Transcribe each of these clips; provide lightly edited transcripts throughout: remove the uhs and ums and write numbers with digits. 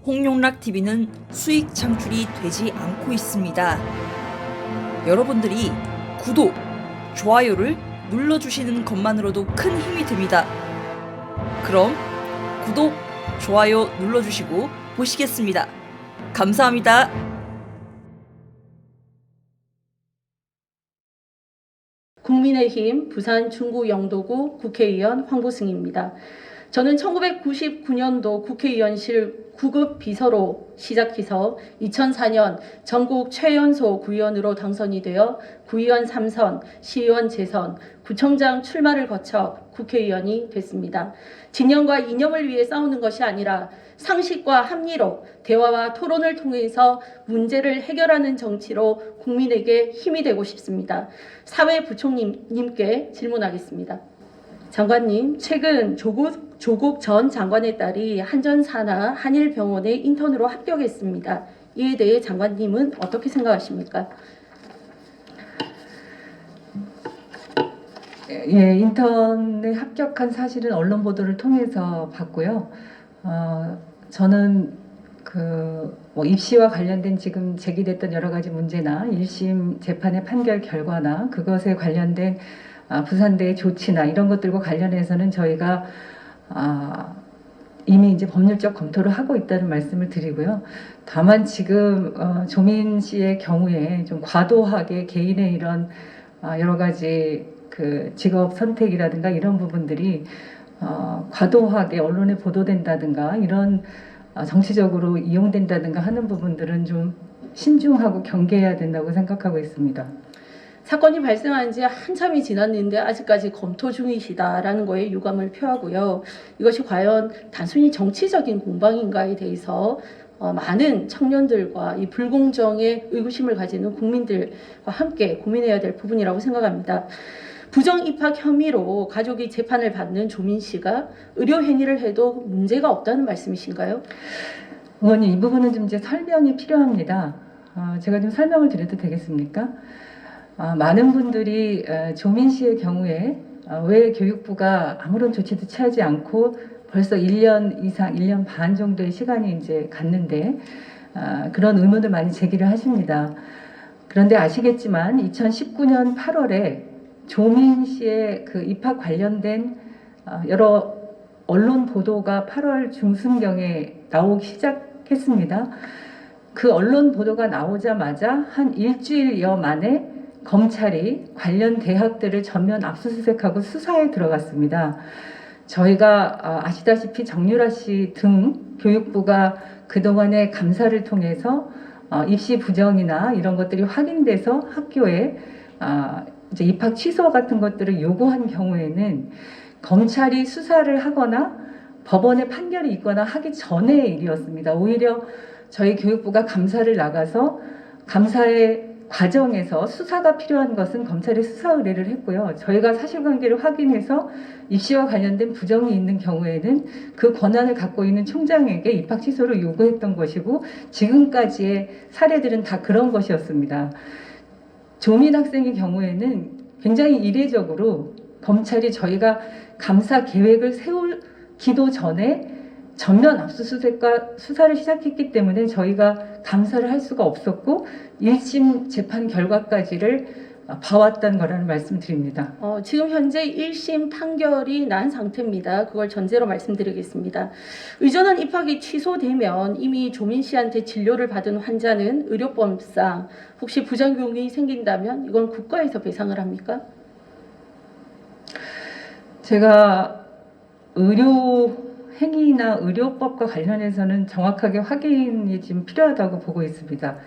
홍용락TV는 수익 창출이 되지 않고 있습니다. 여러분들이 구독, 좋아요를 눌러주시는 것만으로도 큰 힘이 됩니다. 그럼 구독, 좋아요 눌러주시고 보시겠습니다. 감사합니다. 국민의힘 부산 중구 영도구 국회의원 황보승입니다. 저는 1999년도 국회의원실 9급 비서로 시작해서 2004년 전국 최연소 구의원으로 당선이 되어 구의원 3선, 시의원 재선, 구청장 출마를 거쳐 국회의원이 됐습니다. 진영과 이념을 위해 싸우는 것이 아니라 상식과 합리로 대화와 토론을 통해서 문제를 해결하는 정치로 국민에게 힘이 되고 싶습니다. 사회부총님께 질문하겠습니다. 장관님, 최근 조국 전 장관의 딸이 한전사나 한일병원에 인턴으로 합격했습니다. 이에 대해 장관님은 어떻게 생각하십니까? 예, 인턴에 합격한 사실은 언론 보도를 통해서 봤고요. 저는 입시와 관련된 지금 제기됐던 여러 가지 문제나 1심 재판의 판결 결과나 그것에 관련된 부산대의 조치나 이런 것들과 관련해서는 저희가 이미 이제 법률적 검토를 하고 있다는 말씀을 드리고요. 다만 지금 조민 씨의 경우에 좀 과도하게 개인의 이런 여러 가지 그 직업 선택이라든가 이런 부분들이 과도하게 언론에 보도된다든가 이런 정치적으로 이용된다든가 하는 부분들은 좀 신중하고 경계해야 된다고 생각하고 있습니다. 사건이 발생한 지 한참이 지났는데 아직까지 검토 중이시다라는 거에 유감을 표하고요. 이것이 과연 단순히 정치적인 공방인가에 대해서 많은 청년들과 이 불공정에 의구심을 가지는 국민들과 함께 고민해야 될 부분이라고 생각합니다. 부정 입학 혐의로 가족이 재판을 받는 조민 씨가 의료 행위를 해도 문제가 없다는 말씀이신가요? 의원님, 이 부분은 좀 이제 설명이 필요합니다. 제가 좀 설명을 드려도 되겠습니까? 많은 분들이 조민 씨의 경우에 왜 교육부가 아무런 조치도 취하지 않고 벌써 1년 이상, 1년 반 정도의 시간이 이제 갔는데 그런 의문을 많이 제기를 하십니다. 그런데 아시겠지만 2019년 8월에 조민 씨의 그 입학 관련된 여러 언론 보도가 8월 중순경에 나오기 시작했습니다. 그 언론 보도가 나오자마자 한 일주일여 만에 검찰이 관련 대학들을 전면 압수수색하고 수사에 들어갔습니다. 저희가 아시다시피 정유라 씨 등 교육부가 그동안의 감사를 통해서 입시 부정이나 이런 것들이 확인돼서 학교에 이제 입학 취소 같은 것들을 요구한 경우에는 검찰이 수사를 하거나 법원의 판결이 있거나 하기 전의 일이었습니다. 오히려 저희 교육부가 감사를 나가서 감사의 과정에서 수사가 필요한 것은 검찰에 수사 의뢰를 했고요. 저희가 사실관계를 확인해서 입시와 관련된 부정이 있는 경우에는 그 권한을 갖고 있는 총장에게 입학 취소를 요구했던 것이고 지금까지의 사례들은 다 그런 것이었습니다. 조민 학생의 경우에는 굉장히 이례적으로 검찰이 저희가 감사 계획을 세우기도 전에 전면 압수수색과 수사를 시작했기 때문에 저희가 감사를 할 수가 없었고 1심 재판 결과까지를 봐왔던 거라는 말씀드립니다. 지금 현재 1심 판결이 난 상태입니다. 그걸 전제로 말씀드리겠습니다. 의전한 입학이 취소되면 이미 조민 씨한테 진료를 받은 환자는 의료법상 혹시 부작용이 생긴다면 이건 국가에서 배상을 합니까? 제가 의료 행위나 의료법과 관련해서는 정확하게 확인이 지금 필요하다고 보고 있습니다.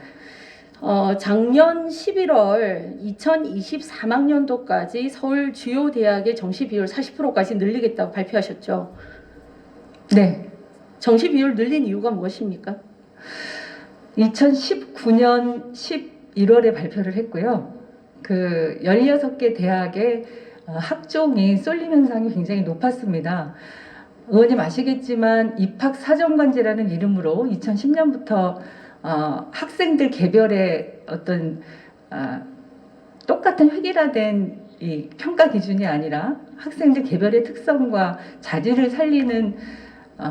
작년 11월 2023학년도까지 서울 주요 대학의 정시 비율 40%까지 늘리겠다고 발표하셨죠. 네. 정시 비율 늘린 이유가 무엇입니까? 2019년 11월에 발표를 했고요. 그 16개 대학의 학종이 쏠림 현상이 굉장히 높았습니다. 의원님 아시겠지만 입학사정관제라는 이름으로 2010년부터 학생들 개별의 어떤 똑같은 획일화된 이 평가 기준이 아니라 학생들 개별의 특성과 자질을 살리는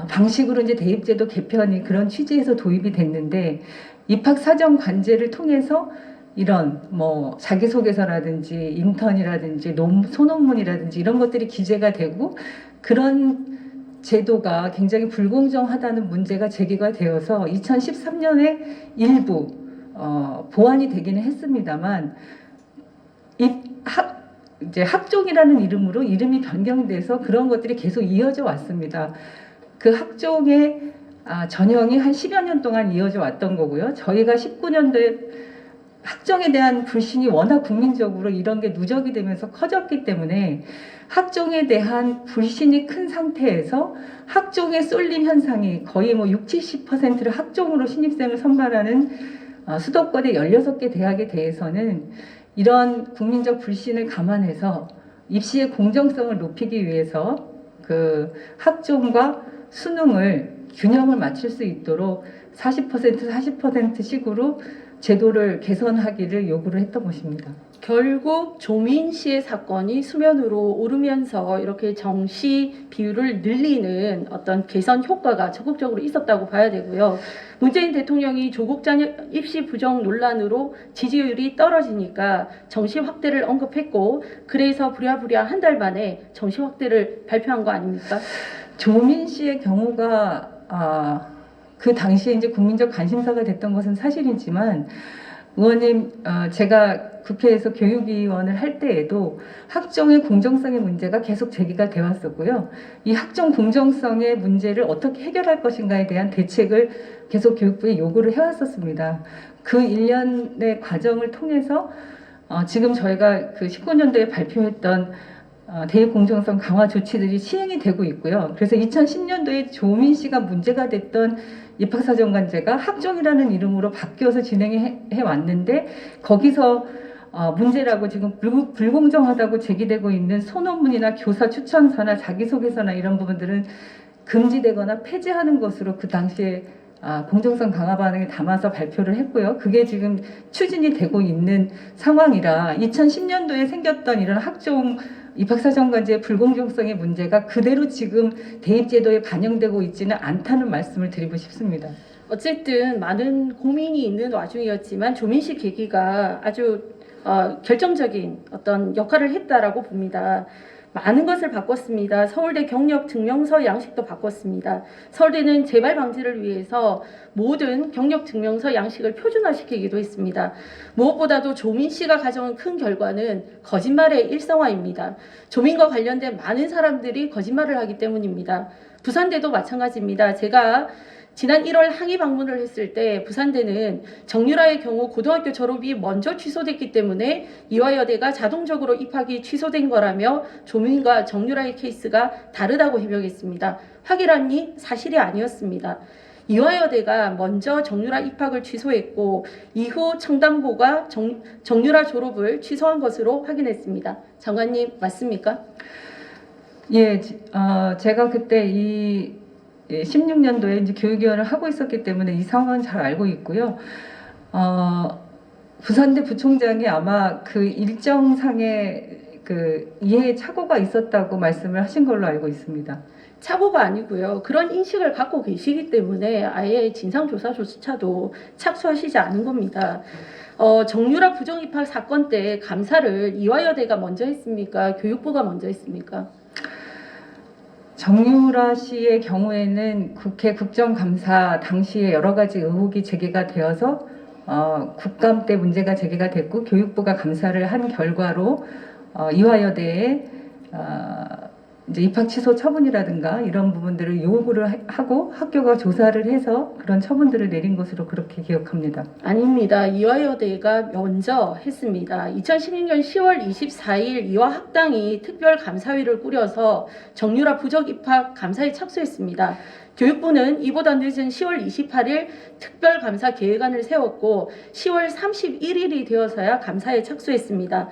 방식으로 이제 대입제도 개편이 그런 취지에서 도입이 됐는데 입학사정관제를 통해서 이런 뭐 자기소개서라든지 인턴이라든지 소논문이라든지 이런 것들이 기재가 되고 그런 제도가 굉장히 불공정하다는 문제가 제기가 되어서 2013년에 일부 보완이 되기는 했습니다만 이제 학종이라는 이름으로 이름이 변경돼서 그런 것들이 계속 이어져 왔습니다. 그 학종의 전형이 한 10여 년 동안 이어져 왔던 거고요. 저희가 19년도에 학종에 대한 불신이 워낙 국민적으로 이런 게 누적이 되면서 커졌기 때문에 학종에 대한 불신이 큰 상태에서 학종의 쏠림 현상이 거의 뭐 60, 70%를 학종으로 신입생을 선발하는 수도권의 16개 대학에 대해서는 이런 국민적 불신을 감안해서 입시의 공정성을 높이기 위해서 그 학종과 수능을 균형을 맞출 수 있도록 40%, 40%씩으로 제도를 개선하기를 요구를 했던 것입니다. 결국 조민 씨의 사건이 수면으로 오르면서 이렇게 정시 비율을 늘리는 어떤 개선 효과가 적극적으로 있었다고 봐야 되고요. 문재인 대통령이 조국 자녀 입시 부정 논란으로 지지율이 떨어지니까 정시 확대를 언급했고 그래서 부랴부랴 한 달 만에 정시 확대를 발표한 거 아닙니까? 조민 씨의 경우가 그 당시에 이제 국민적 관심사가 됐던 것은 사실이지만 의원님, 제가 국회에서 교육위원을 할 때에도 학종의 공정성의 문제가 계속 제기가 되어 왔었고요. 이 학종 공정성의 문제를 어떻게 해결할 것인가에 대한 대책을 계속 교육부에 요구를 해왔었습니다. 그 1년의 과정을 통해서 지금 저희가 그 19년도에 발표했던 대입 공정성 강화 조치들이 시행이 되고 있고요. 그래서 2010년도에 조민 씨가 문제가 됐던 입학사정관제가 학종이라는 이름으로 바뀌어서 진행해 왔는데 거기서 문제라고 지금 불공정하다고 제기되고 있는 소논문이나 교사 추천서나 자기소개서나 이런 부분들은 금지되거나 폐지하는 것으로 그 당시에 공정성 강화 반응을 담아서 발표를 했고요. 그게 지금 추진이 되고 있는 상황이라 2010년도에 생겼던 이런 학종 입학사정관제의 불공정성의 문제가 그대로 지금 대입제도에 반영되고 있지는 않다는 말씀을 드리고 싶습니다. 어쨌든 많은 고민이 있는 와중이었지만 조민 씨 계기가 아주 결정적인 어떤 역할을 했다라고 봅니다. 많은 것을 바꿨습니다. 서울대 경력 증명서 양식도 바꿨습니다. 서울대는 재발 방지를 위해서 모든 경력 증명서 양식을 표준화시키기도 했습니다. 무엇보다도 조민 씨가 가져온 큰 결과는 거짓말의 일상화입니다. 조민과 관련된 많은 사람들이 거짓말을 하기 때문입니다. 부산대도 마찬가지입니다. 제가 지난 1월 항의 방문을 했을 때 부산대는 정유라의 경우 고등학교 졸업이 먼저 취소됐기 때문에 이화여대가 자동적으로 입학이 취소된 거라며 조민과 정유라의 케이스가 다르다고 해명했습니다. 확인하니 사실이 아니었습니다. 이화여대가 먼저 정유라 입학을 취소했고 이후 청담고가 정유라 졸업을 취소한 것으로 확인했습니다. 장관님 맞습니까? 예, 제가 그때 16년도에 이제 교육위원을 하고 있었기 때문에 이 상황은 잘 알고 있고요. 부산대 부총장이 아마 그 일정상의 그 이해의 착오가 있었다고 말씀을 하신 걸로 알고 있습니다. 착오가 아니고요. 그런 인식을 갖고 계시기 때문에 아예 진상조사조차도 착수하시지 않은 겁니다. 정유라 부정입학 사건 때 감사를 이화여대가 먼저 했습니까? 교육부가 먼저 했습니까? 정유라 씨의 경우에는 국회 국정감사 당시에 여러 가지 의혹이 제기가 되어서 국감 때 문제가 제기가 됐고 교육부가 감사를 한 결과로 이화여대에 이제 입학 취소 처분이라든가 이런 부분들을 요구를 하고 학교가 조사를 해서 그런 처분들을 내린 것으로 그렇게 기억합니다. 아닙니다. 이화여대가 먼저 했습니다. 2016년 10월 24일 이화학당이 특별감사위를 꾸려서 정유라 부적 입학 감사에 착수했습니다. 교육부는 이보다 늦은 10월 28일 특별감사 계획안을 세웠고 10월 31일이 되어서야 감사에 착수했습니다.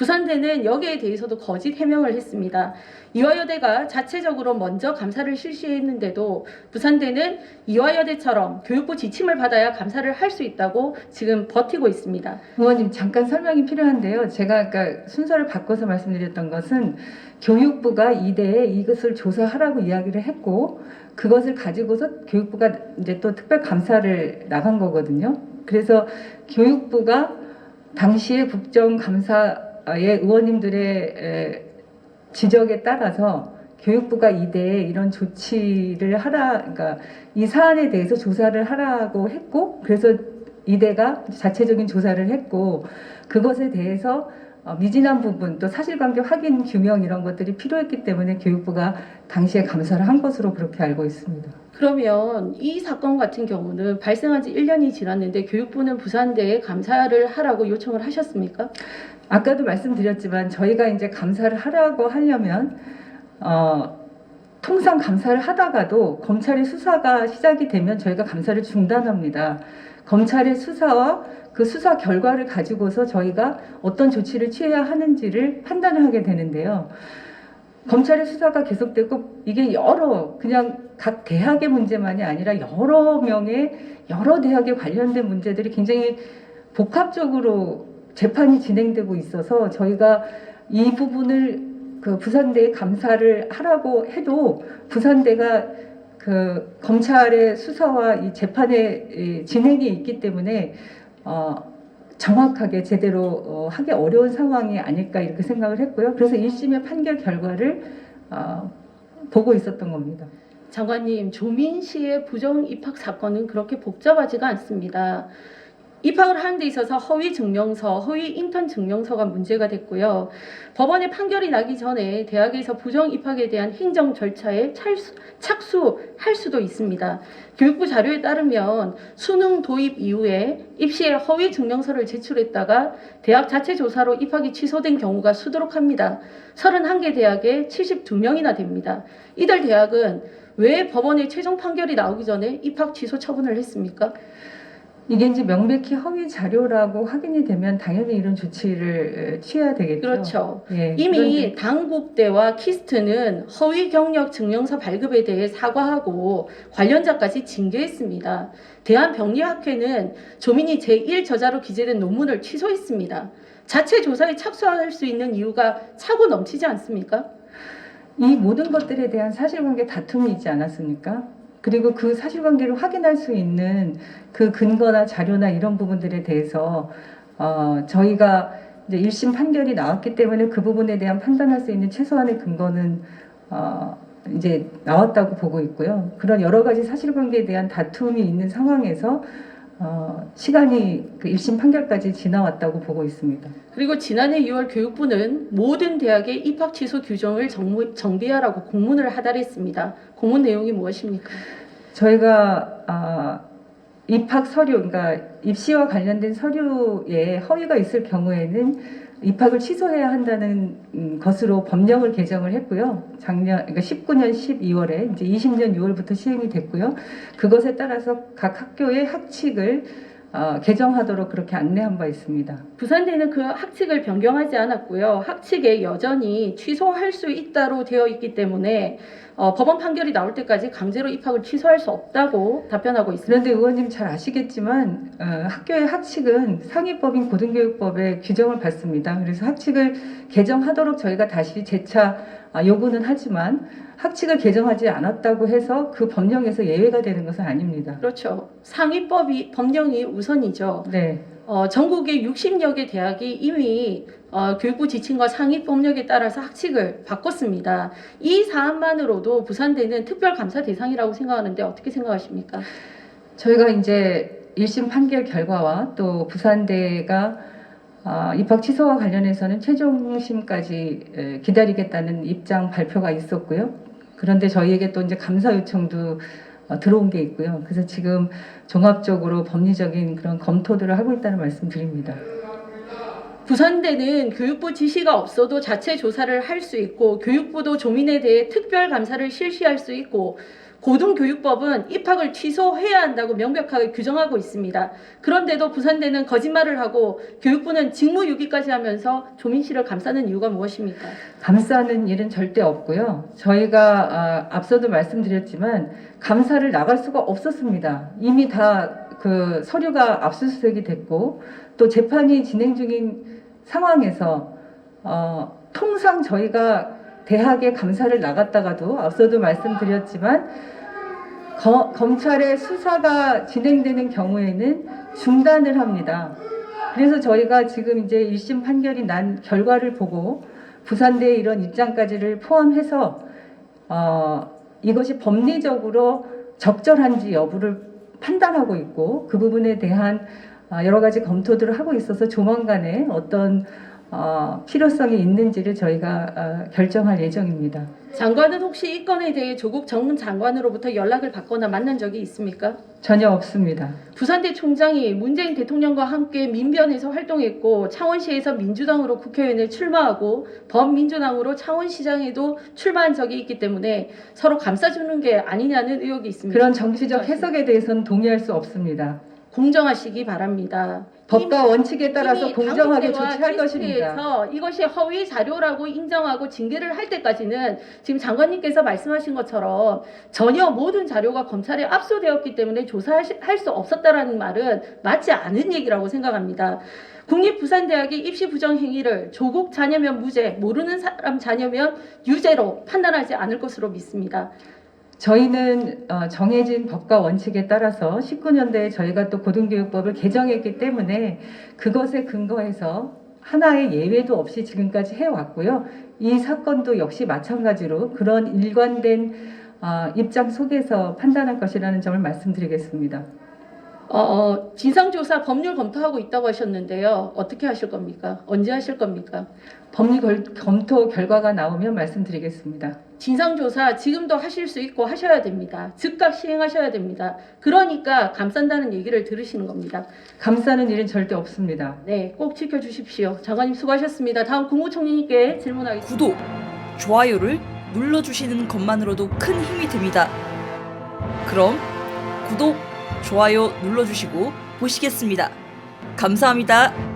부산대는 여기에 대해서도 거짓 해명을 했습니다. 이화여대가 자체적으로 먼저 감사를 실시했는데도 부산대는 이화여대처럼 교육부 지침을 받아야 감사를 할 수 있다고 지금 버티고 있습니다. 의원님 잠깐 설명이 필요한데요. 제가 아까 순서를 바꿔서 말씀드렸던 것은 교육부가 이대에 이것을 조사하라고 이야기를 했고 그것을 가지고서 교육부가 이제 또 특별 감사를 나간 거거든요. 그래서 교육부가 당시에 국정감사의 의원님들의 지적에 따라서 교육부가 이대에 이런 조치를 하라, 그러니까 이 사안에 대해서 조사를 하라고 했고, 그래서 이대가 자체적인 조사를 했고, 그것에 대해서 미진한 부분, 또 사실관계 확인, 규명 이런 것들이 필요했기 때문에 교육부가 당시에 감사를 한 것으로 그렇게 알고 있습니다. 그러면 이 사건 같은 경우는 발생한 지 1년이 지났는데 교육부는 부산대에 감사를 하라고 요청을 하셨습니까? 아까도 말씀드렸지만 저희가 이제 감사를 하라고 하려면 통상 감사를 하다가도 검찰의 수사가 시작이 되면 저희가 감사를 중단합니다. 검찰의 수사와 그 수사 결과를 가지고서 저희가 어떤 조치를 취해야 하는지를 판단을 하게 되는데요. 검찰의 수사가 계속되고 이게 그냥 각 대학의 문제만이 아니라 여러 명의 여러 대학에 관련된 문제들이 굉장히 복합적으로 재판이 진행되고 있어서 저희가 이 부분을 그 부산대에 감사를 하라고 해도 부산대가 그 검찰의 수사와 이 재판의 진행이 있기 때문에 정확하게 제대로 하기 어려운 상황이 아닐까 이렇게 생각을 했고요. 그래서 1심의 판결 결과를 보고 있었던 겁니다. 장관님, 조민 씨의 부정 입학 사건은 그렇게 복잡하지가 않습니다. 입학을 하는 데 있어서 허위 증명서, 허위 인턴 증명서가 문제가 됐고요. 법원의 판결이 나기 전에 대학에서 부정 입학에 대한 행정 절차에 착수할 수도 있습니다. 교육부 자료에 따르면 수능 도입 이후에 입시에 허위 증명서를 제출했다가 대학 자체 조사로 입학이 취소된 경우가 수두룩합니다. 31개 대학에 72명이나 됩니다. 이들 대학은 왜 법원의 최종 판결이 나오기 전에 입학 취소 처분을 했습니까? 이게 이제 명백히 허위 자료라고 확인이 되면 당연히 이런 조치를 취해야 되겠죠. 그렇죠. 예, 이미 당국대와 키스트는 허위 경력 증명서 발급에 대해 사과하고 관련자까지 징계했습니다. 대한병리학회는 조민이 제1저자로 기재된 논문을 취소했습니다. 자체 조사에 착수할 수 있는 이유가 차고 넘치지 않습니까? 이 모든 것들에 대한 사실관계 다툼이 있지 않았습니까? 그리고 그 사실관계를 확인할 수 있는 그 근거나 자료나 이런 부분들에 대해서 저희가 이제 1심 판결이 나왔기 때문에 그 부분에 대한 판단할 수 있는 최소한의 근거는 이제 나왔다고 보고 있고요. 그런 여러 가지 사실관계에 대한 다툼이 있는 상황에서 시간이 그 1심 판결까지 지나왔다고 보고 있습니다. 그리고 지난해 6월 교육부는 모든 대학의 입학 취소 규정을 정비하라고 공문을 하달했습니다. 공문 내용이 무엇입니까? 저희가 입학 서류, 그러니까 입시와 관련된 서류에 허위가 있을 경우에는 입학을 취소해야 한다는 것으로 법령을 개정을 했고요. 그러니까 19년 12월에 이제 20년 6월부터 시행이 됐고요. 그것에 따라서 각 학교의 학칙을 개정하도록 그렇게 안내한 바 있습니다. 부산대는 그 학칙을 변경하지 않았고요. 학칙에 여전히 취소할 수 있다로 되어 있기 때문에 법원 판결이 나올 때까지 강제로 입학을 취소할 수 없다고 답변하고 있습니다. 그런데 의원님 잘 아시겠지만 학교의 학칙은 상위법인 고등교육법에 규정을 받습니다. 그래서 학칙을 개정하도록 저희가 다시 재차 요구는 하지만 학칙을 개정하지 않았다고 해서 그 법령에서 예외가 되는 것은 아닙니다. 그렇죠. 상위법이 법령이 우선이죠. 네. 전국의 60여 개 대학이 이미 교육부 지침과 상위 법령에 따라서 학칙을 바꿨습니다. 이 사안만으로도 부산대는 특별감사 대상이라고 생각하는데 어떻게 생각하십니까? 저희가 이제 1심 판결 결과와 또 부산대가 입학 취소와 관련해서는 최종심까지 기다리겠다는 입장 발표가 있었고요. 그런데 저희에게 또 이제 감사 요청도 들어온 게 있고요. 그래서 지금 종합적으로 법리적인 그런 검토들을 하고 있다는 말씀드립니다. 부산대는 교육부 지시가 없어도 자체 조사를 할 수 있고 교육부도 조민에 대해 특별 감사를 실시할 수 있고 고등교육법은 입학을 취소해야 한다고 명백하게 규정하고 있습니다. 그런데도 부산대는 거짓말을 하고 교육부는 직무유기까지 하면서 조민 씨를 감싸는 이유가 무엇입니까? 감싸는 일은 절대 없고요. 저희가 앞서도 말씀드렸지만 감사를 나갈 수가 없었습니다. 이미 다 그 서류가 압수수색이 됐고 또 재판이 진행 중인 상황에서 통상 저희가 대학에 감사를 나갔다가도 앞서도 말씀드렸지만 검찰의 수사가 진행되는 경우에는 중단을 합니다. 그래서 저희가 지금 이제 1심 판결이 난 결과를 보고 부산대의 이런 입장까지를 포함해서 이것이 법리적으로 적절한지 여부를 판단하고 있고 그 부분에 대한 여러 가지 검토들을 하고 있어서 조만간에 어떤 필요성이 있는지를 저희가 결정할 예정입니다. 장관은 혹시 이 건에 대해 조국 전 장관으로부터 연락을 받거나 만난 적이 있습니까? 전혀 없습니다. 부산대 총장이 문재인 대통령과 함께 민변에서 활동했고 창원시에서 민주당으로 국회의원에 출마하고 범민주당으로 창원시장에도 출마한 적이 있기 때문에 서로 감싸주는 게 아니냐는 의혹이 있습니다. 그런 정치적 해석에 대해서는 동의할 수 없습니다. 공정하시기 바랍니다. 법과 원칙에 따라서 이미 공정하게 당국대와 조치할 것입니다. TST에서 이것이 허위 자료라고 인정하고 징계를 할 때까지는 지금 장관님께서 말씀하신 것처럼 전혀 모든 자료가 검찰에 압수되었기 때문에 조사할 수 없었다라는 말은 맞지 않은 얘기라고 생각합니다. 국립부산대학의 입시 부정 행위를 조국 자녀면 무죄, 모르는 사람 자녀면 유죄로 판단하지 않을 것으로 믿습니다. 저희는 정해진 법과 원칙에 따라서 19년도에 저희가 또 고등교육법을 개정했기 때문에 그것에 근거해서 하나의 예외도 없이 지금까지 해왔고요. 이 사건도 역시 마찬가지로 그런 일관된 입장 속에서 판단할 것이라는 점을 말씀드리겠습니다. 진상조사 법률 검토하고 있다고 하셨는데요. 어떻게 하실 겁니까? 언제 하실 겁니까? 법률 검토 결과가 나오면 말씀드리겠습니다. 진상조사 지금도 하실 수 있고 하셔야 됩니다. 즉각 시행하셔야 됩니다. 그러니까 감싼다는 얘기를 들으시는 겁니다. 감싸는 일은 절대 없습니다. 네, 꼭 지켜주십시오. 장관님 수고하셨습니다. 다음 국무총리님께 질문하겠습니다. 구독, 좋아요를 눌러주시는 것만으로도 큰 힘이 됩니다. 그럼 구독, 좋아요 눌러주시고 보시겠습니다. 감사합니다.